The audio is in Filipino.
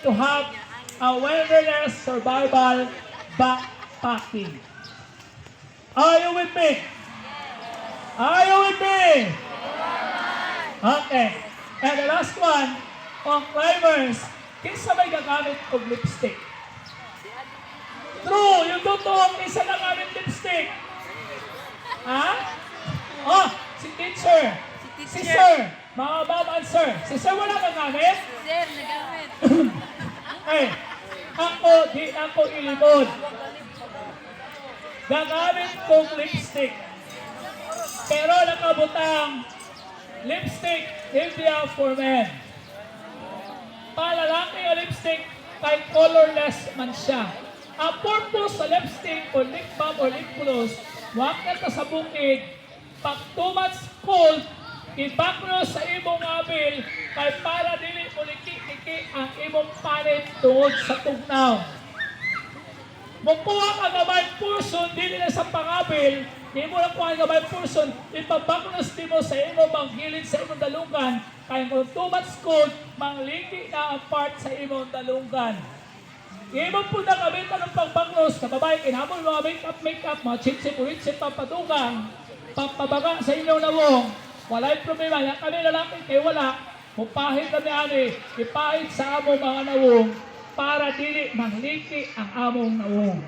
to have a wilderness survival backpacking. Are you with me? Are you with me? Okay. And the last one, on climbers, kinsa may gagamit og lipstick? True, yung totoo, kinsa nagamit lipstick? Ha? Oh, si teacher. Si sir. Mga ma'am and sir. Si sir wala gagamit? Sir, nagamit. Eh, ako, di ako ilimod. Gagamit kong lipstick. Pero nakabutang lipstick, Nivea for men. Palalaki ang lipstick, kay colorless man siya. Ang purpose sa lipstick o lip balm o lip gloss, huwag ka sa bukid, pag too much cold, ibaklo sa imong abil, kay para dili mo liki-liki ang imong panit tungod sa tugnaw. Mukuha ka gamay portion, dili na sa pangabil, di mo lang kuha gamay portion, ipabaklos di mo sa imong manggilid sa imong dalungan, kaya kung too much cold, mangliki na ang part sa imong dalungan. Ibang po na gamitan ng pagbaklos, kababae, kinamol mga make-up, mga chitsip-uritsip, pampadugang, pampabaga sa inyong nawong, walay problema, yan kami lalaki, kayo wala, mupahid kami ani, ipahid sa among mga nawong, para dili mangliki ang among nawong.